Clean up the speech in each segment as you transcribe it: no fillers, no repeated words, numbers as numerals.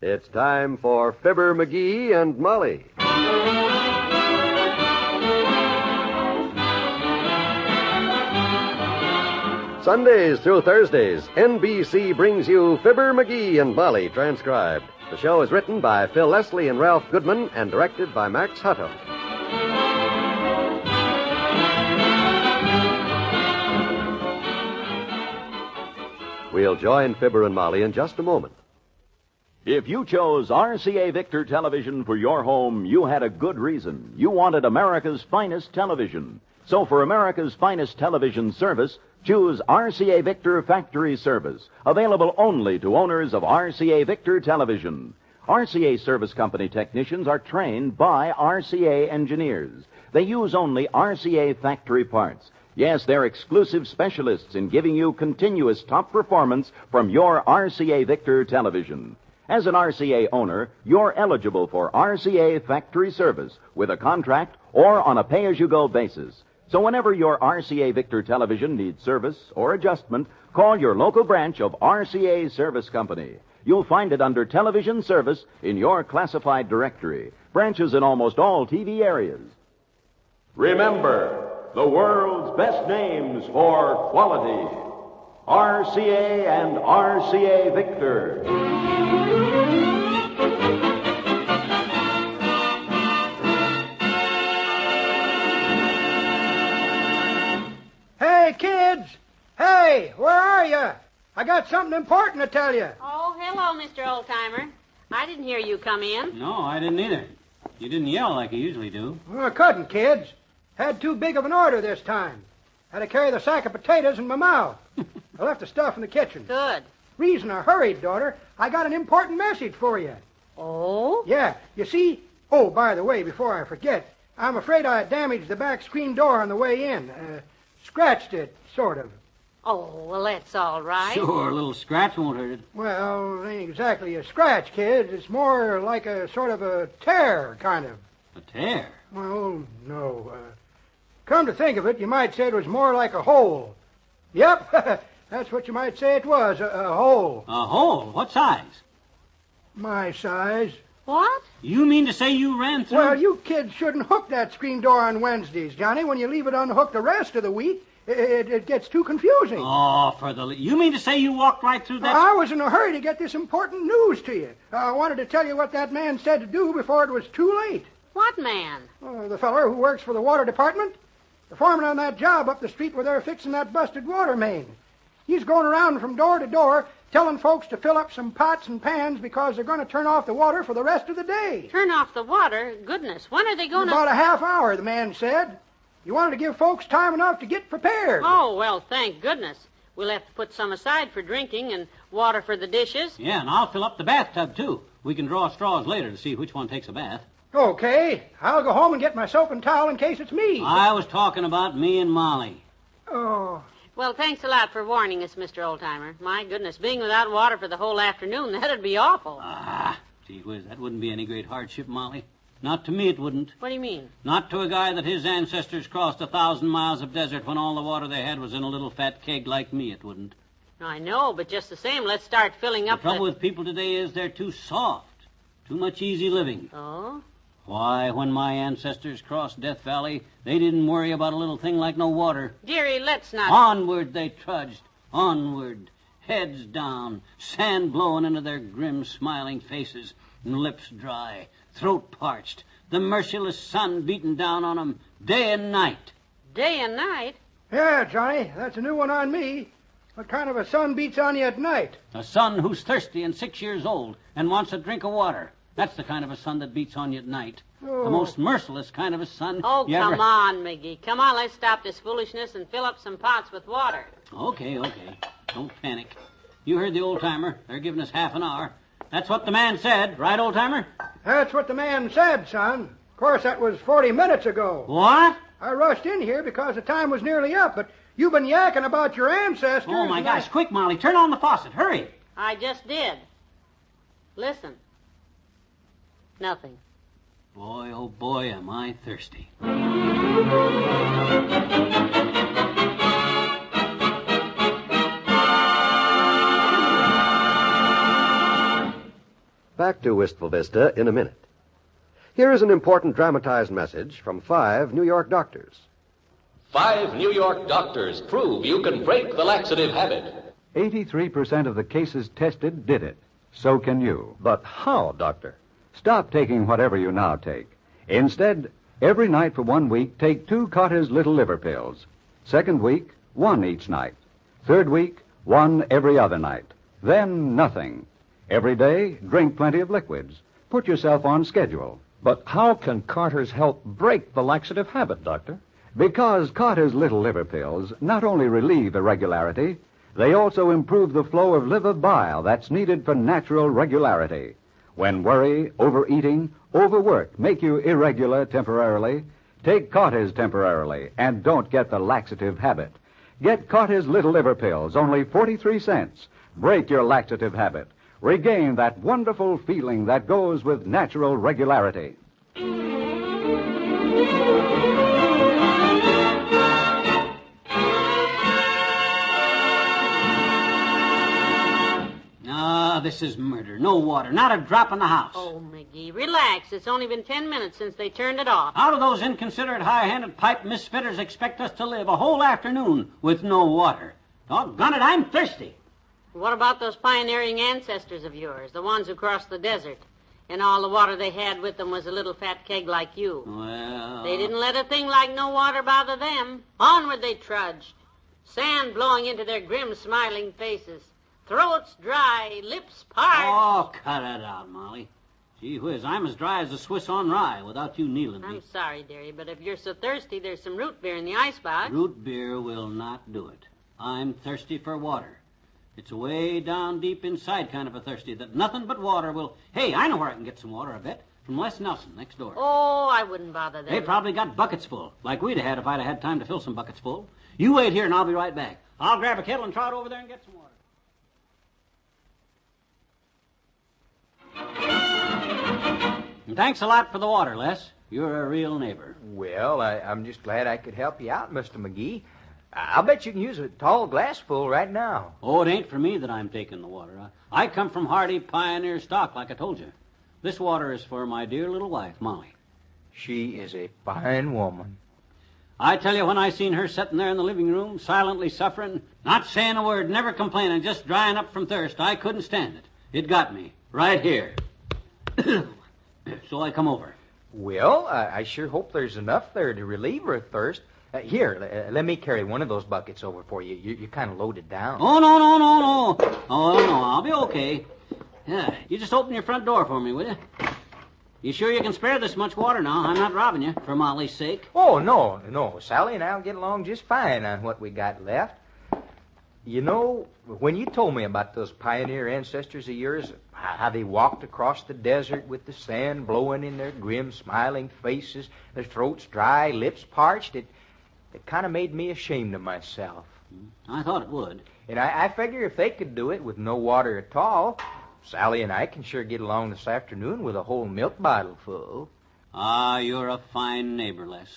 It's time for Fibber McGee and Molly. Sundays through Thursdays, NBC brings you Fibber McGee and Molly transcribed. The show is written by Phil Leslie and Ralph Goodman and directed by Max Hutto. We'll join Fibber and Molly in just a moment. If you chose RCA Victor Television for your home, you had a good reason. You wanted America's finest television. So for America's finest television service, choose RCA Victor Factory Service, available only to owners of RCA Victor Television. RCA Service Company technicians are trained by RCA engineers. They use only RCA factory parts. Yes, they're exclusive specialists in giving you continuous top performance from your RCA Victor television. As an RCA owner, you're eligible for RCA factory service with a contract or on a pay-as-you-go basis. So whenever your RCA Victor television needs service or adjustment, call your local branch of RCA Service Company. You'll find it under Television Service in your classified directory. Branches in almost all TV areas. Remember, the world's best names for quality. RCA and RCA Victor. Hey, kids! Hey, where are you? I got something important to tell you. Oh, hello, Mr. Oldtimer. I didn't hear you come in. No, I didn't either. You didn't yell like you usually do. Well, I couldn't, kids. Had too big of an order this time. Had to carry the sack of potatoes in my mouth. I left the stuff in the kitchen. Good. Reason I hurried, daughter, I got an important message for you. Oh? Yeah, you see... Oh, by the way, before I forget, I'm afraid I damaged the back screen door on the way in. Scratched it, sort of. Oh, well, that's all right. Sure, a little scratch won't hurt it. Well, it ain't exactly a scratch, kids. It's more like a sort of a tear, kind of. A tear? Well, no. Come to think of it, you might say it was more like a hole. Yep, that's what you might say it was, a hole. A hole? What size? My size. What? You mean to say you ran through... Well, you kids shouldn't hook that screen door on Wednesdays, Johnny. When you leave it unhooked the rest of the week, it gets too confusing. Oh, You mean to say you walked right through that... I was in a hurry to get this important news to you. I wanted to tell you what that man said to do before it was too late. What man? The feller who works for the water department. The foreman on that job up the street where they're fixing that busted water main. He's going around from door to door telling folks to fill up some pots and pans because they're going to turn off the water for the rest of the day. Turn off the water? Goodness, when are they going to... About a half hour, the man said. He wanted to give folks time enough to get prepared. Oh, well, thank goodness. We'll have to put some aside for drinking and water for the dishes. Yeah, and I'll fill up the bathtub, too. We can draw straws later to see which one takes a bath. Okay. I'll go home and get my soap and towel in case it's me. I was talking about me and Molly. Oh... Well, thanks a lot for warning us, Mr. Oldtimer. My goodness, being without water for the whole afternoon, that'd be awful. Gee whiz, that wouldn't be any great hardship, Molly. Not to me it wouldn't. What do you mean? Not to a guy that his ancestors crossed 1,000 miles of desert when all the water they had was in a little fat keg like me, it wouldn't. I know, but just the same, let's start filling up the trouble with people today is they're too soft. Too much easy living. Oh? Why, when my ancestors crossed Death Valley, they didn't worry about a little thing like no water. Dearie, let's not... Onward they trudged. Onward. Heads down. Sand blowing into their grim, smiling faces. And lips dry. Throat parched. The merciless sun beating down on them day and night. Day and night? Yeah, Johnny, that's a new one on me. What kind of a sun beats on you at night? A son who's thirsty and 6 years old and wants a drink of water. That's the kind of a sun that beats on you at night. Oh. The most merciless kind of a sun Oh, you come ever... on, McGee. Come on, let's stop this foolishness and fill up some pots with water. Okay. Don't panic. You heard the old-timer. They're giving us half an hour. That's what the man said, right, old-timer? That's what the man said, son. Of course, that was 40 minutes ago. What? I rushed in here because the time was nearly up, but you've been yakking about your ancestors. Oh, my gosh. Quick, Molly. Turn on the faucet. Hurry. I just did. Listen. Nothing. Boy, oh boy, am I thirsty. Back to Wistful Vista in a minute. Here is an important dramatized message from 5 New York doctors. 5 New York doctors prove you can break the laxative habit. 83% of the cases tested did it. So can you. But how, Doctor? Stop taking whatever you now take. Instead, every night for 1 week, take 2 Cotter's Little Liver Pills. Second week, 1 each night. Third week, 1 every other night. Then nothing. Every day, drink plenty of liquids. Put yourself on schedule. But how can Carter's help break the laxative habit, Doctor? Because Carter's Little Liver Pills not only relieve irregularity, they also improve the flow of liver bile that's needed for natural regularity. When worry, overeating, overwork make you irregular temporarily, take Carter's temporarily and don't get the laxative habit. Get Carter's Little Liver Pills, only 43 cents. Break your laxative habit. Regain that wonderful feeling that goes with natural regularity. This is murder. No water. Not a drop in the house. Oh, McGee, relax. It's only been 10 minutes since they turned it off. How do those inconsiderate, high-handed pipe misfitters expect us to live a whole afternoon with no water? Doggone it, I'm thirsty. What about those pioneering ancestors of yours, the ones who crossed the desert? And all the water they had with them was a little fat keg like you. Well... They didn't let a thing like no water bother them. Onward they trudged, sand blowing into their grim, smiling faces. Throats dry, lips parched. Oh, cut it out, Molly. Gee whiz, I'm as dry as a Swiss on rye without you kneeling me. I'm sorry, dearie, but if you're so thirsty, there's some root beer in the icebox. Root beer will not do it. I'm thirsty for water. It's a way down deep inside kind of a thirsty that nothing but water will... Hey, I know where I can get some water, I bet. From Les Nelson, next door. Oh, I wouldn't bother them. They probably got buckets full, like we'd have had if I'd have had time to fill some buckets full. You wait here and I'll be right back. I'll grab a kettle and trot over there and get some water. And thanks a lot for the water, Les. You're a real neighbor. Well, I'm just glad I could help you out, Mr. McGee. I'll bet you can use a tall glassful right now. Oh, it ain't for me that I'm taking the water. I come from hardy pioneer stock, like I told you. This water is for my dear little wife, Molly. She is a fine woman. I tell you, when I seen her sitting there in the living room, silently suffering, not saying a word, never complaining, just drying up from thirst, I couldn't stand it. It got me, right here. So I come over. Well, I sure hope there's enough there to relieve her thirst. Here, let me carry one of those buckets over for you. You're kind of loaded down. Oh, no. Oh, no, I'll be okay. Yeah, you just open your front door for me, will you? You sure you can spare this much water now? I'm not robbing you, for Molly's sake. Oh, no. Sally and I'll get along just fine on what we got left. You know, when you told me about those pioneer ancestors of yours, how they walked across the desert with the sand blowing in their grim, smiling faces, their throats dry, lips parched, it kind of made me ashamed of myself. I thought it would. And I figure if they could do it with no water at all, Sally and I can sure get along this afternoon with a whole milk bottle full. Ah, you're a fine neighbor, Les.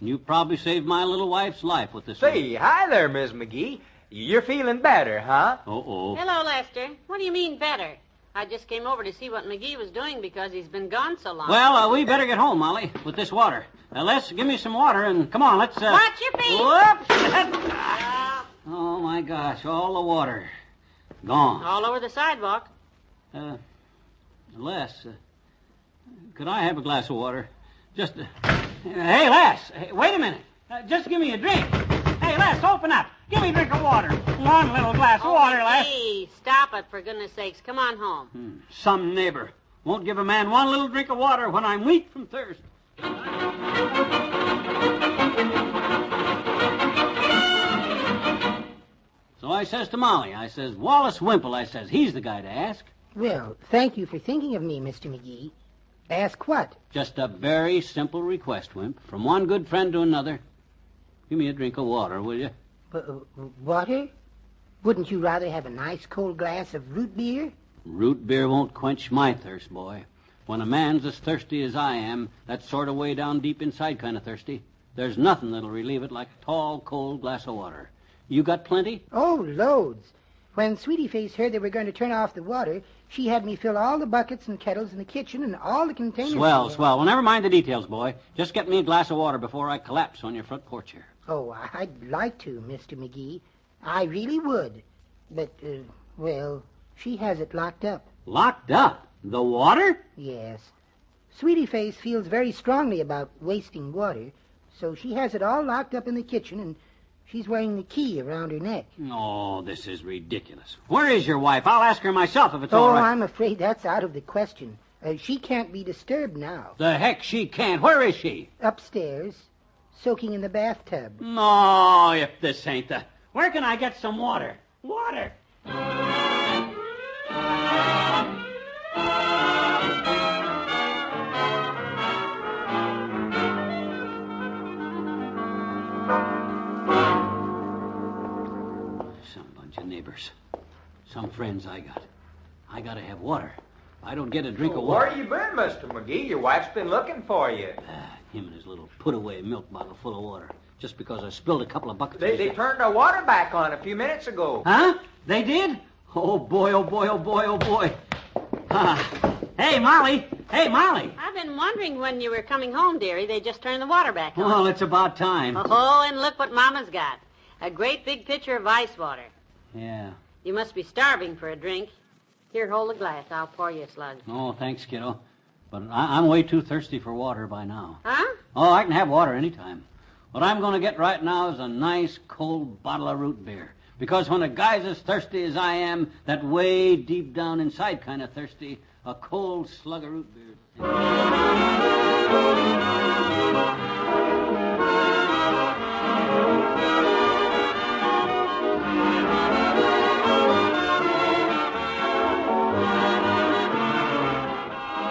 You probably saved my little wife's life with this Say, hi there, Miss McGee. You're feeling better, huh? Uh-oh. Hello, Lester. What do you mean better? I just came over to see what McGee was doing because he's been gone so long. Well, we better get home, Molly, with this water. Les, give me some water, and come on, let's... Watch your feet! Whoops! Oh, my gosh, all the water. Gone. All over the sidewalk. Les, could I have a glass of water? Just... Hey, Les, wait a minute. Just give me a drink. Hey, Les, open up. Give me a drink of water. One little glass of water, Les. Hey, stop it, for goodness sakes. Come on home. Some neighbor won't give a man one little drink of water when I'm weak from thirst. So I says to Molly, I says, Wallace Wimple, I says, he's the guy to ask. Well, thank you for thinking of me, Mr. McGee. Ask what? Just a very simple request, Wimp, from one good friend to another. Give me a drink of water, will you? Water? Wouldn't you rather have a nice cold glass of root beer? Root beer won't quench my thirst, boy. When a man's as thirsty as I am, that sort of way down deep inside kind of thirsty, there's nothing that'll relieve it like a tall, cold glass of water. You got plenty? Oh, loads. When Sweetie Face heard they were going to turn off the water, she had me fill all the buckets and kettles in the kitchen and all the containers. Swell, swell. Well, never mind the details, boy. Just get me a glass of water before I collapse on your front porch here. Oh, I'd like to, Mr. McGee. I really would. But, well, she has it locked up. Locked up? The water? Yes. Sweetie Face feels very strongly about wasting water, so she has it all locked up in the kitchen, and she's wearing the key around her neck. Oh, this is ridiculous. Where is your wife? I'll ask her myself if it's all right. Oh, I'm afraid that's out of the question. She can't be disturbed now. The heck she can't. Where is she? Upstairs, soaking in the bathtub. No, if this ain't the... Where can I get some water? Water! Some bunch of neighbors. Some friends I got. I gotta have water. If I don't get a drink of water... Where you been, Mr. McGee? Your wife's been looking for you. Him and his little put-away milk bottle full of water. Just because I spilled a couple of buckets. They turned the water back on a few minutes ago. Huh? They did? Oh, boy, oh, boy, oh, boy, oh, boy. Hey, Molly. Hey, Molly. I've been wondering when you were coming home, dearie. They just turned the water back on. Well, it's about time. Oh, and look what Mama's got. A great big pitcher of ice water. Yeah. You must be starving for a drink. Here, hold the glass. I'll pour you a slug. Oh, thanks, kiddo. But I'm way too thirsty for water by now. Huh? Oh, I can have water anytime. What I'm going to get right now is a nice, cold bottle of root beer. Because when a guy's as thirsty as I am, that way deep down inside kind of thirsty, a cold slug of root beer.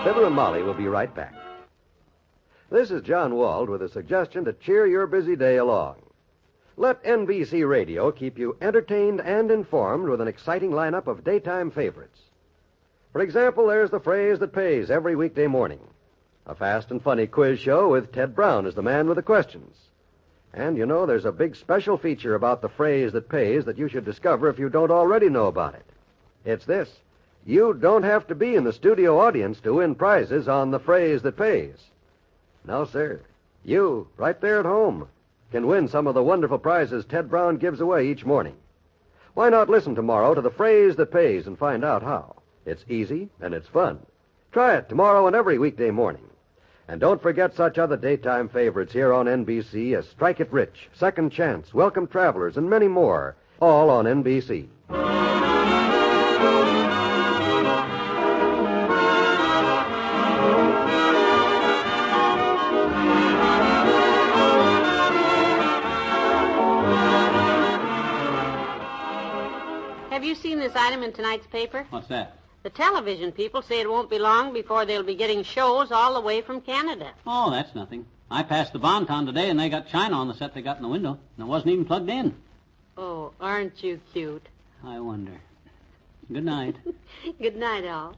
Fibber and Molly will be right back. This is John Wald with a suggestion to cheer your busy day along. Let NBC Radio keep you entertained and informed with an exciting lineup of daytime favorites. For example, there's The Phrase That Pays every weekday morning. A fast and funny quiz show with Ted Brown as the man with the questions. And, you know, there's a big special feature about The Phrase That Pays that you should discover if you don't already know about it. It's this. You don't have to be in the studio audience to win prizes on The Phrase That Pays. No, sir. You, right there at home, can win some of the wonderful prizes Ted Brown gives away each morning. Why not listen tomorrow to The Phrase That Pays and find out how? It's easy and it's fun. Try it tomorrow and every weekday morning. And don't forget such other daytime favorites here on NBC as Strike It Rich, Second Chance, Welcome Travelers, and many more, all on NBC. Have you seen this item in tonight's paper? What's that? The television people say it won't be long before they'll be getting shows all the way from Canada. Oh, that's nothing. I passed the Bonton today, and they got china on the set they got in the window, and it wasn't even plugged in. Oh, aren't you cute? I wonder. Good night. Good night, all.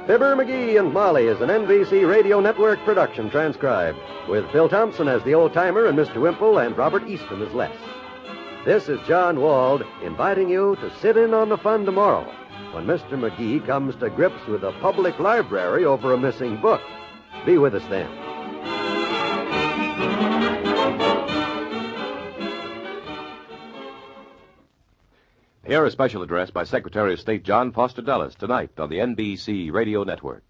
Fibber, McGee, and Molly is an NBC Radio Network production transcribed, with Phil Thompson as the old-timer and Mr. Wimple and Robert Easton as Les. This is John Wald inviting you to sit in on the fun tomorrow when Mr. McGee comes to grips with a public library over a missing book. Be with us then. Here a special address by Secretary of State John Foster Dulles tonight on the NBC Radio Network.